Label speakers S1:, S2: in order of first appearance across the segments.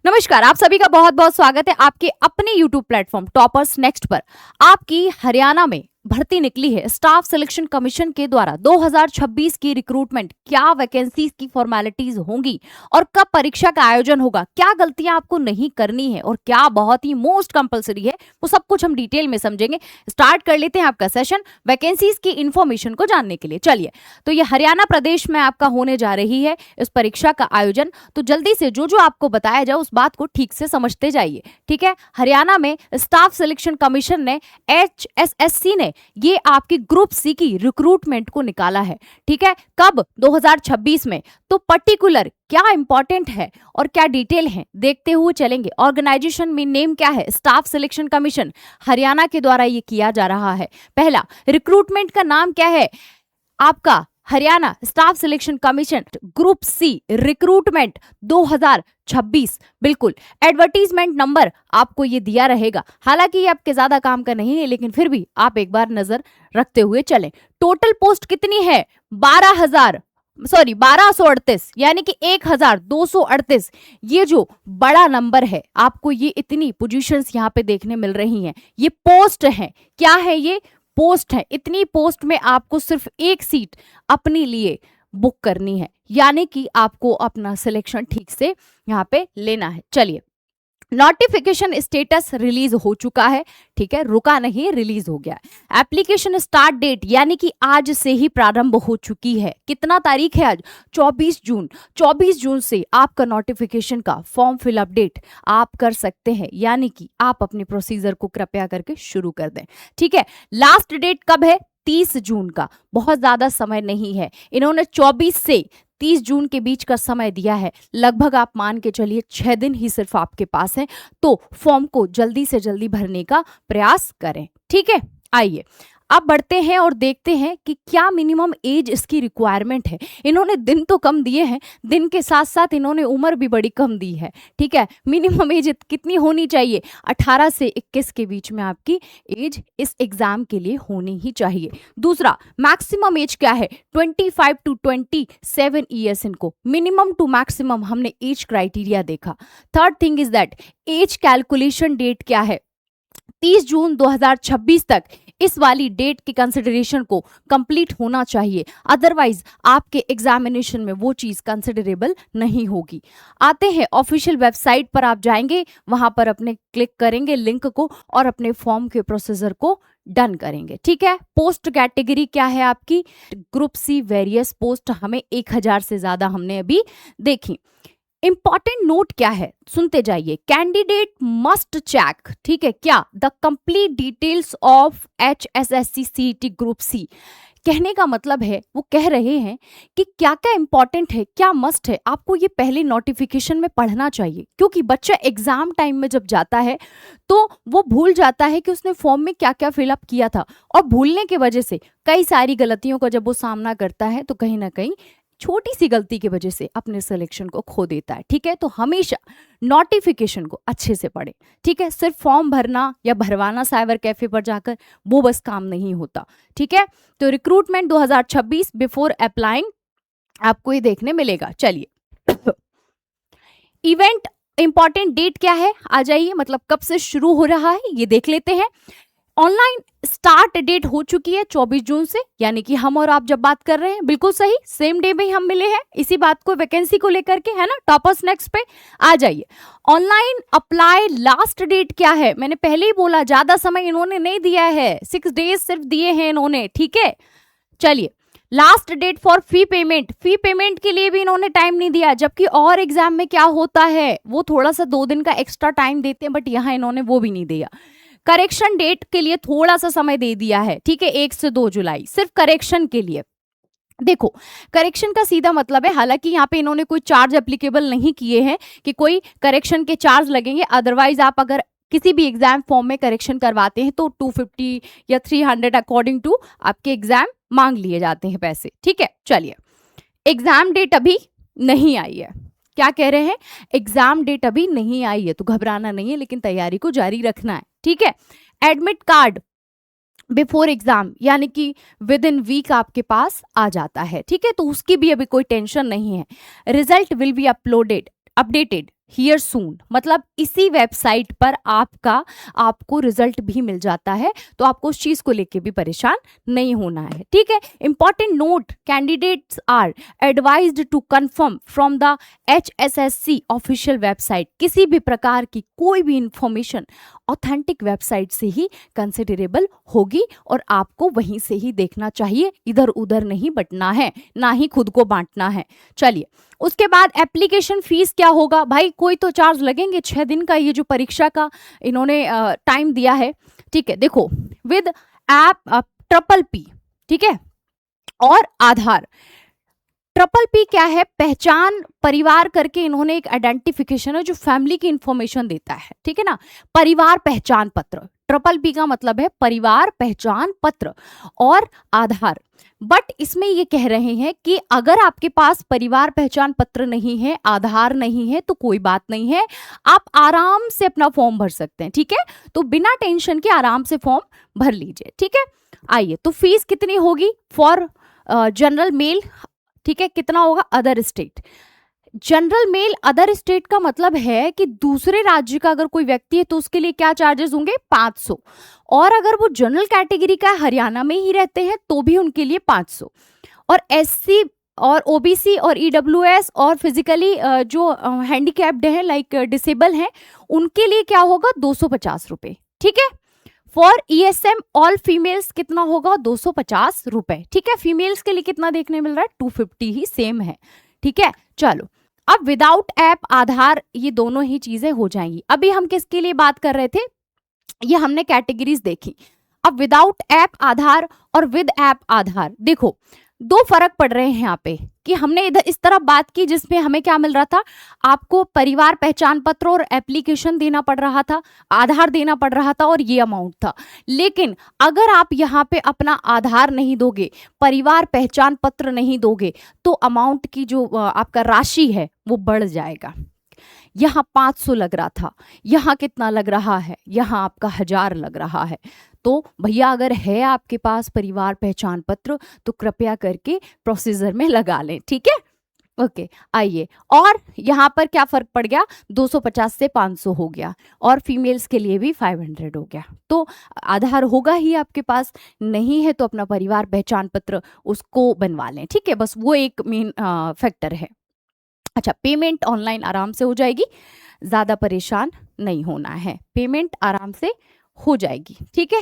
S1: नमस्कार, आप सभी का बहुत बहुत स्वागत है आपके अपने YouTube प्लेटफॉर्म टॉपर्स नेक्स्ट पर। आपकी हरियाणा में भर्ती निकली है स्टाफ सिलेक्शन कमीशन के द्वारा 2026 की रिक्रूटमेंट। क्या वैकेंसीज की फॉर्मेलिटीज होंगी और कब परीक्षा का आयोजन होगा, क्या गलतियां आपको नहीं करनी है और क्या बहुत ही मोस्ट कंपलसरी है, वो सब कुछ हम डिटेल में समझेंगे। स्टार्ट कर लेते हैं आपका सेशन वैकेंसीज की इंफॉर्मेशन को जानने के लिए। चलिए, तो ये हरियाणा प्रदेश में आपका होने जा रही है इस परीक्षा का आयोजन। तो जल्दी से जो जो आपको बताया जाए उस बात को ठीक से समझते जाइए। ठीक है, हरियाणा में स्टाफ सिलेक्शन कमीशन ने HSSC ने ये आपकी ग्रुप सी की रिक्रूटमेंट को निकाला है। ठीक है, कब? 2026 में। तो पर्टिकुलर क्या इंपॉर्टेंट है और क्या डिटेल है देखते हुए चलेंगे। ऑर्गेनाइजेशन में नेम क्या है? स्टाफ सिलेक्शन कमीशन हरियाणा के द्वारा ये किया जा रहा है। पहला रिक्रूटमेंट का नाम क्या है आपका? Haryana staff selection commission group C recruitment 2026। बिल्कुल, एडवर्टीजमेंट नंबर आपको ये दिया रहेगा। हालांकि ये आपके ज्यादा काम का नहीं है, लेकिन फिर भी आप एक बार नजर रखते हुए चलें। टोटल पोस्ट कितनी है? 1238, यानी कि 1238। ये जो बड़ा नंबर है, आपको ये इतनी पोजीशंस यहाँ पे देखने मिल रही हैं। ये पोस्ट है। क्या है ये? पोस्ट है। इतनी पोस्ट में आपको सिर्फ एक सीट अपने लिए बुक करनी है, यानी कि आपको अपना सिलेक्शन ठीक से यहाँ पे लेना है। चलिए, नोटिफिकेशन स्टेटस रिलीज हो चुका है। ठीक है, रुका नहीं, रिलीज हो गया। एप्लीकेशन स्टार्ट डेट यानी कि आज से ही प्रारंभ हो चुकी है। कितना तारीख है आज? 24 जून। 24 जून से आपका नोटिफिकेशन का फॉर्म फिल अपडेट आप कर सकते हैं, यानी कि आप अपने प्रोसीजर को कृपया करके शुरू कर दें। ठीक है, लास्ट डेट कब है? 30 जून का। बहुत ज्यादा समय नहीं है, इन्होंने 24 से 30 जून के बीच का समय दिया है। लगभग आप मान के चलिए 6 दिन ही सिर्फ आपके पास है। तो फॉर्म को जल्दी से जल्दी भरने का प्रयास करें। ठीक है, आइए अब बढ़ते हैं और देखते हैं कि क्या मिनिमम एज इसकी रिक्वायरमेंट है। इन्होंने दिन तो कम दिए हैं, दिन के साथ साथ इन्होंने उम्र भी बड़ी कम दी है। ठीक है, मिनिमम एज कितनी होनी चाहिए? 18 से 21 के बीच में आपकी एज इस एग्जाम के लिए होनी ही चाहिए। दूसरा, मैक्सिमम एज क्या है? 25 to 27 ईयर्स। इनको मिनिमम टू मैक्सिमम हमने एज क्राइटेरिया देखा। Third thing is that age calculation date क्या है? 30 जून 2026 तक इस वाली डेट की कंसिडरेशन को कंप्लीट होना चाहिए, अदरवाइज आपके एग्जामिनेशन में वो चीज कंसिडरेबल नहीं होगी। आते हैं ऑफिशियल वेबसाइट पर, आप जाएंगे वहां पर अपने क्लिक करेंगे लिंक को और अपने फॉर्म के प्रोसीजर को डन करेंगे। ठीक है, पोस्ट कैटेगरी क्या है आपकी? ग्रुप सी वेरियस पोस्ट हमें 1000 से ज्यादा हमने अभी देखी। इंपॉर्टेंट नोट क्या है? सुनते जाइए। कैंडिडेट मस्ट चेक, ठीक है क्या, the complete details of HSSC CET group C. कहने का मतलब है, वो कह रहे हैं कि क्या क्या इंपॉर्टेंट है, क्या मस्ट है, आपको ये पहले नोटिफिकेशन में पढ़ना चाहिए। क्योंकि बच्चा एग्जाम टाइम में जब जाता है तो वो भूल जाता है कि उसने फॉर्म में क्या क्या फिलअप किया था, और भूलने की वजह से कई सारी गलतियों का जब वो सामना करता है तो कहीं ना कहीं छोटी सी गलती की वजह से अपने सिलेक्शन को खो देता है। ठीक है, तो हमेशा नोटिफिकेशन को अच्छे से पढ़ें। ठीक है, सिर्फ फॉर्म भरना या भरवाना साइबर कैफे पर जाकर वो बस काम नहीं होता। ठीक है, तो रिक्रूटमेंट 2026 बिफोर अप्लाइंग आपको ये देखने मिलेगा। चलिए, इवेंट इंपॉर्टेंट डेट क्या है? आ जाइए, मतलब कब से शुरू हो रहा है ये देख लेते हैं। ऑनलाइन स्टार्ट डेट हो चुकी है 24 जून से, यानी कि हम और आप जब बात कर रहे हैं बिल्कुल सही सेम डे में ही हम मिले हैं इसी बात को, वैकेंसी को लेकर के, है ना। टॉपर्स नेक्स्ट पे आ जाइए। ऑनलाइन अप्लाई लास्ट डेट क्या है? मैंने पहले ही बोला, ज्यादा समय इन्होंने नहीं दिया है, 6 डेज सिर्फ दिए हैं इन्होंने। ठीक है, चलिए, last date for fee payment, fee payment के लिए भी इन्होंने टाइम नहीं दिया। जबकि और एग्जाम में क्या होता है, वो थोड़ा सा 2 दिन का एक्स्ट्रा टाइम देते हैं, बट यहाँ इन्होंने वो भी नहीं दिया। करेक्शन डेट के लिए थोड़ा सा समय दे दिया है। ठीक है, 1 से 2 जुलाई सिर्फ करेक्शन के लिए। देखो, करेक्शन का सीधा मतलब है, हालांकि यहाँ पे इन्होंने कोई चार्ज एप्लीकेबल नहीं किए हैं कि कोई करेक्शन के चार्ज लगेंगे। अदरवाइज आप अगर किसी भी एग्जाम फॉर्म में करेक्शन करवाते हैं तो 250 या 300 अकॉर्डिंग टू आपके एग्जाम मांग लिए जाते हैं पैसे। ठीक है, चलिए, एग्जाम डेट अभी नहीं आई है। क्या कह रहे हैं? एग्जाम डेट अभी नहीं आई है, तो घबराना नहीं है, लेकिन तैयारी को जारी रखना है। ठीक है, एडमिट कार्ड बिफोर एग्जाम यानी कि विद इन वीक आपके पास आ जाता है। ठीक है, तो उसकी भी अभी कोई टेंशन नहीं है। Result will be updated here soon, मतलब इसी वेबसाइट पर आपको रिजल्ट भी मिल जाता है, तो आपको उस चीज को लेके भी परेशान नहीं होना है, ठीक है। Important note, candidates are advised to confirm from the HSSC official website. किसी भी प्रकार की कोई भी इंफॉर्मेशन ऑथेंटिक वेबसाइट से ही कंसिडरेबल होगी और आपको वहीं से ही देखना चाहिए, इधर उधर नहीं बटना है, ना ही खुद को बांटना है। चलिए, उसके बाद एप्लीकेशन फीस क्या होगा भाई, कोई तो चार्ज लगेंगे। 6 दिन का ये जो परीक्षा का इन्होंने टाइम दिया है, ठीक है। देखो, विद ऐप PPP, ठीक है, और आधार। PPP क्या है, पहचान परिवार करके इन्होंने एक आइडेंटिफिकेशन है जो फैमिली की इंफॉर्मेशन देता है, ठीक है ना, परिवार पहचान पत्र। PPP का मतलब है परिवार पहचान पत्र और आधार। बट इसमें ये कह रहे हैं कि अगर आपके पास परिवार पहचान पत्र नहीं है, आधार नहीं है, तो कोई बात नहीं है, आप आराम से अपना फॉर्म भर सकते हैं, ठीक है। तो बिना टेंशन के आराम से फॉर्म भर लीजिए, ठीक है। आइए, तो फीस कितनी होगी फॉर जनरल मेल, ठीक है, कितना होगा other state. General mail other state का मतलब है कि दूसरे राज्य का अगर कोई व्यक्ति है तो उसके लिए क्या चार्जेस होंगे, 500। और अगर वो जनरल कैटेगरी का हरियाणा में ही रहते हैं तो भी उनके लिए 500। और SC और OBC और EWS और फिजिकली जो हैंडीकैप्ड है, लाइक डिसेबल हैं, उनके लिए क्या होगा, 250 रुपए, ठीक है। फॉर ESM ऑल फीमेल्स कितना होगा, 250 रुपए, ठीक है। फीमेल्स के लिए कितना देखने मिल रहा है, 250 ही सेम है, ठीक है। चलो, अब विदाउट ऐप आधार ये दोनों ही चीजें हो जाएंगी। अभी हम किसके लिए बात कर रहे थे, ये हमने कैटेगरीज देखी। अब विदाउट ऐप आधार और विद ऐप आधार, देखो दो फर्क पड़ रहे हैं यहाँ पे कि हमने इधर इस तरह बात की जिसमें हमें क्या मिल रहा था, आपको परिवार पहचान पत्र और एप्लीकेशन देना पड़ रहा था, आधार देना पड़ रहा था और ये अमाउंट था। लेकिन अगर आप यहाँ पे अपना आधार नहीं दोगे, परिवार पहचान पत्र नहीं दोगे, तो अमाउंट की जो आपका राशि है वो बढ़ जाएगा। यहाँ 500 लग रहा था, यहाँ कितना लग रहा है, यहाँ आपका 1000 लग रहा है। तो भैया अगर है आपके पास परिवार पहचान पत्र तो कृपया करके प्रोसीजर में लगा लें, ठीक है। ओके, आइए, और यहाँ पर क्या फर्क पड़ गया, 250 से 500 हो गया और फीमेल्स के लिए भी 500 हो गया। तो आधार होगा ही आपके पास, नहीं है तो अपना परिवार पहचान पत्र उसको बनवा लें, ठीक है। बस वो एक मेन फैक्टर है। अच्छा, पेमेंट ऑनलाइन आराम से हो जाएगी, ज्यादा परेशान नहीं होना है, पेमेंट आराम से हो जाएगी, ठीक है।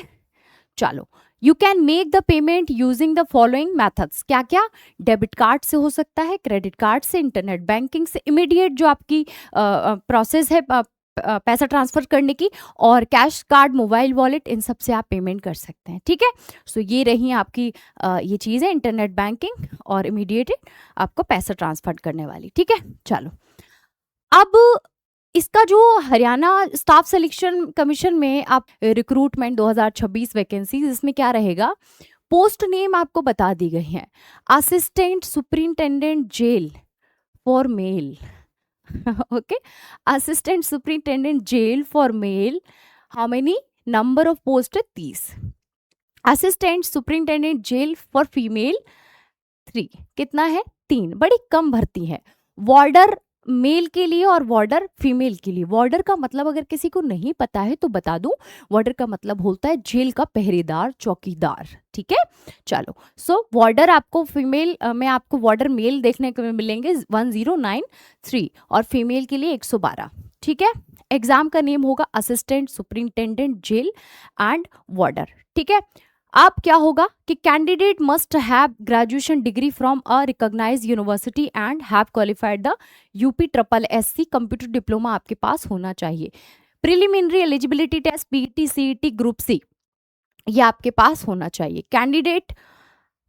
S1: चलो, you can make the payment using the following methods. क्या क्या, डेबिट कार्ड से हो सकता है, क्रेडिट कार्ड से, इंटरनेट बैंकिंग से, इमीडिएट जो आपकी प्रोसेस है पैसा ट्रांसफर करने की, और कैश कार्ड, मोबाइल वॉलेट, इन सब से आप पेमेंट कर सकते हैं, ठीक है। सो ये रही आपकी ये चीज़ है, इंटरनेट बैंकिंग और इमीडिएट आपको पैसा ट्रांसफर करने वाली, ठीक है। चलो, अब इसका जो हरियाणा स्टाफ सिलेक्शन कमीशन में आप रिक्रूटमेंट 2026 वैकेंसीज, इसमें क्या रहेगा, पोस्ट नेम आपको बता दी गई है, assistant superintendent jail for male, okay, assistant superintendent jail for male, how many, number of post है 30। Assistant superintendent jail for female 3, कितना है, 3, बड़ी कम भर्ती है। वार्डर मेल के लिए और वार्डर फीमेल के लिए। वार्डर का मतलब अगर किसी को नहीं पता है तो बता दूं, वार्डर का मतलब होता है जेल का पहरेदार, चौकीदार, ठीक है। चलो, सो वार्डर आपको फीमेल में आपको वार्डर मेल देखने को मिलेंगे 1093 और फीमेल के लिए 112, ठीक है। एग्जाम का नेम होगा assistant superintendent jail and warder, ठीक है। अब क्या होगा कि candidate must have graduation degree from a recognised university and have qualified the UPSSC computer diploma आपके पास होना चाहिए। Preliminary eligibility test PET CET group C ये आपके पास होना चाहिए। Candidate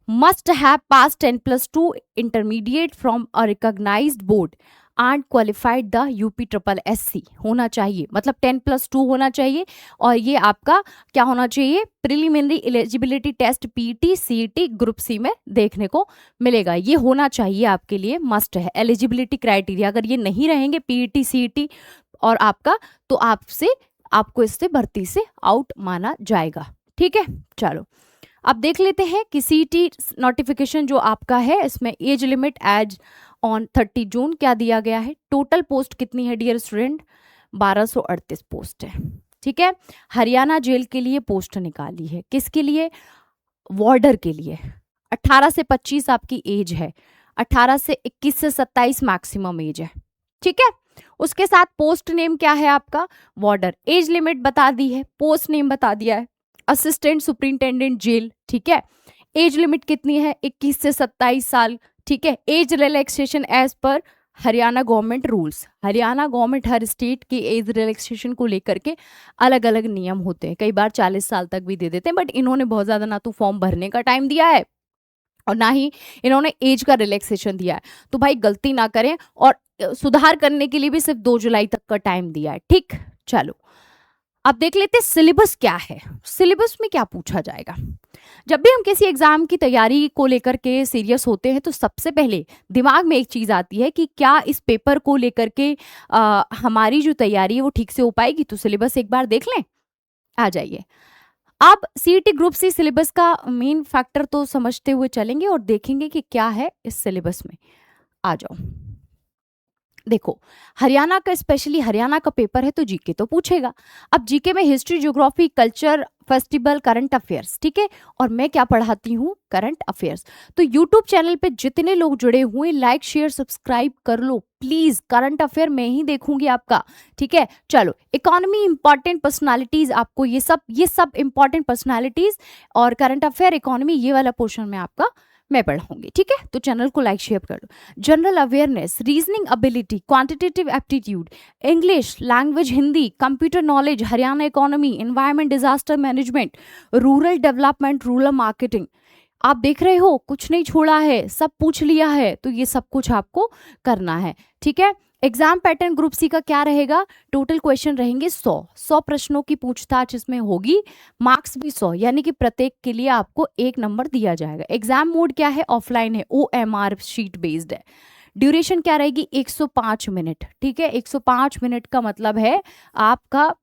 S1: must have pass 10+2 intermediate from a recognised board and qualified the UPSSC होना चाहिए, मतलब 10+2 होना चाहिए। और ये आपका क्या होना चाहिए, preliminary eligibility test PET CET group C में देखने को मिलेगा, ये होना चाहिए आपके लिए, मस्ट है। एलिजिबिलिटी क्राइटेरिया अगर ये नहीं रहेंगे PET CET और आपका, तो आपको इससे भर्ती से आउट माना जाएगा, ठीक है। चलो, अब देख लेते हैं कि CET नोटिफिकेशन जो आपका है इसमें एज लिमिट एज ऑन 30 जून क्या दिया गया है, टोटल पोस्ट कितनी है डियर स्टूडेंट, 1238 पोस्ट है। ठीक है, हरियाणा जेल के लिए पोस्ट निकाली है, किसके लिए, वार्डर के लिए। 18 से 25 आपकी एज है, 18 से 21 से 27 मैक्सिमम एज है। ठीक है, उसके साथ पोस्ट नेम क्या है आपका, वार्डर। एज लिमिट बता दी है, पोस्ट नेम बता दिया है, असिस्टेंट सुपरिंटेंडेंट जेल। ठीक है, एज लिमिट कितनी है, 21 से 27 साल। ठीक है, as relaxation as per Haryana government rules, Haryana government हर स्टेट की एज रिलैक्सेशन को लेकर के अलग अलग नियम होते हैं, कई बार 40 साल तक भी दे देते हैं, बट इन्होंने बहुत ज्यादा ना तो फॉर्म भरने का टाइम दिया है और ना ही इन्होंने एज का रिलैक्सेशन दिया है। तो भाई गलती ना करें, और सुधार करने के लिए भी सिर्फ 2 जुलाई तक का टाइम दिया है। ठीक, चलो अब देख लेते हैं सिलेबस क्या है, सिलेबस में क्या पूछा जाएगा। जब भी हम किसी एग्जाम की तैयारी को लेकर के सीरियस होते हैं तो सबसे पहले दिमाग में एक चीज आती है कि क्या इस पेपर को लेकर के हमारी जो तैयारी है वो ठीक से हो पाएगी। तो सिलेबस एक बार देख लें, आ जाइए। आप सीईटी ग्रुप सी सिलेबस का मेन फैक्टर तो समझते हुए चलेंगे और देखेंगे कि क्या है इस सिलेबस में। आ जाओ, देखो हरियाणा का, स्पेशली हरियाणा का पेपर है तो जीके तो पूछेगा। अब जीके में history, geography, culture, festival, current affairs. ठीक है, और मैं क्या पढ़ाती हूँ, करंट अफेयर्स। तो यूट्यूब चैनल पे जितने लोग जुड़े हुए, लाइक शेयर सब्सक्राइब कर लो प्लीज, करंट अफेयर मैं ही देखूंगी आपका। ठीक है, चलो इकोनॉमी, इंपॉर्टेंट पर्सनालिटीज, आपको ये सब इंपॉर्टेंट पर्सनालिटीज और करंट अफेयर, इकोनॉमी, ये वाला पोर्शन में आपका मैं पढ़ाऊंगी। ठीक है, तो चैनल को लाइक शेयर कर लो। General awareness, reasoning ability, quantitative aptitude, English language, Hindi, computer knowledge, Haryana economy, environment, disaster management, rural development, rural marketing. आप देख रहे हो कुछ नहीं छोड़ा है, सब पूछ लिया है, तो ये सब कुछ आपको करना है। ठीक है, एग्जाम पैटर्न ग्रुप सी का क्या रहेगा, टोटल क्वेश्चन रहेंगे 100 प्रश्नों की पूछताछ इसमें होगी, मार्क्स भी 100, यानी कि प्रत्येक के लिए आपको 1 नंबर दिया जाएगा। एग्जाम मोड क्या है, ऑफलाइन है, OMR शीट बेस्ड है। ड्यूरेशन क्या रहेगी, 105 मिनट। ठीक है, 105 मिनट का मतलब है आपका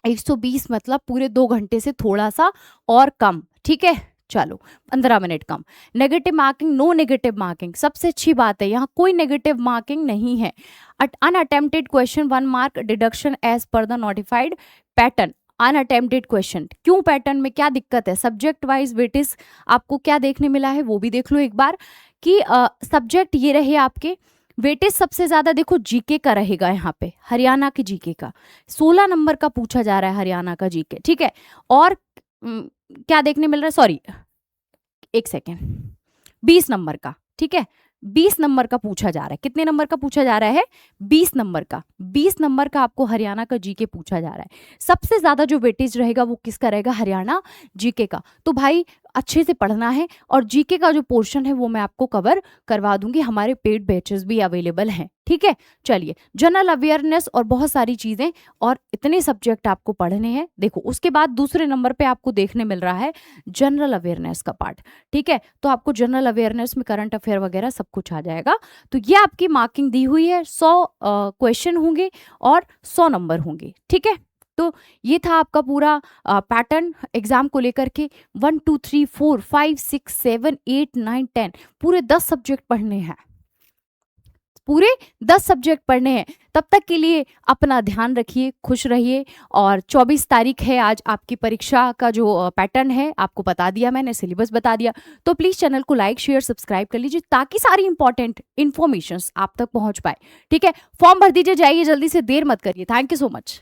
S1: 120, मतलब पूरे 2 घंटे से थोड़ा सा और कम। ठीक है, चलो 15 मिनट कम। Negative marking, no negative marking, सबसे अच्छी बात है यहाँ कोई नेगेटिव मार्किंग नहीं है। Unattempted question 1 mark deduction as per the notified pattern. Unattempted question क्यों, पैटर्न में क्या दिक्कत है, सब्जेक्ट वाइज वेटेज आपको क्या देखने मिला है वो भी देख लो एक बार, कि सब्जेक्ट ये रहे आपके। वेटेज सबसे ज्यादा देखो जीके का रहेगा, यहाँ पे हरियाणा के जीके का 16 नंबर का पूछा जा रहा है, हरियाणा का जीके। ठीक है, और क्या देखने मिल रहा है, सॉरी एक सेकेंड, 20 नंबर का। ठीक है, 20 नंबर का पूछा जा रहा है, कितने नंबर का पूछा जा रहा है, 20 नंबर का। 20 नंबर का आपको हरियाणा का जीके पूछा जा रहा है। सबसे ज्यादा जो वेटेज रहेगा वो किसका रहेगा, हरियाणा जीके का। तो भाई अच्छे से पढ़ना है, और जीके का जो पोर्शन है वो मैं आपको कवर करवा दूंगी, हमारे पेड बैचेस भी अवेलेबल हैं। ठीक है, चलिए जनरल अवेयरनेस और बहुत सारी चीजें और इतने सब्जेक्ट आपको पढ़ने हैं। देखो उसके बाद दूसरे नंबर पे आपको देखने मिल रहा है जनरल अवेयरनेस का पार्ट। ठीक है, तो आपको जनरल अवेयरनेस में करंट अफेयर वगैरह सब कुछ आ जाएगा। तो ये आपकी मार्किंग दी हुई है, 100 क्वेश्चन होंगे और 100 नंबर होंगे। ठीक है, तो ये था आपका पूरा पैटर्न एग्जाम को लेकर के। 1 2 3 4 5 6 7 8 9 10 पूरे 10 सब्जेक्ट पढ़ने हैं, पूरे 10 सब्जेक्ट पढ़ने हैं। तब तक के लिए अपना ध्यान रखिए, खुश रहिए। और 24 तारीख है आज आपकी परीक्षा का जो पैटर्न है आपको बता दिया मैंने, सिलेबस बता दिया। तो प्लीज चैनल को लाइक शेयर सब्सक्राइब कर लीजिए ताकि सारी इंपॉर्टेंट इन्फॉर्मेशन आप तक पहुंच पाए। ठीक है, फॉर्म भर दीजिए, जाइए जल्दी से, देर मत करिए। Thank you so much.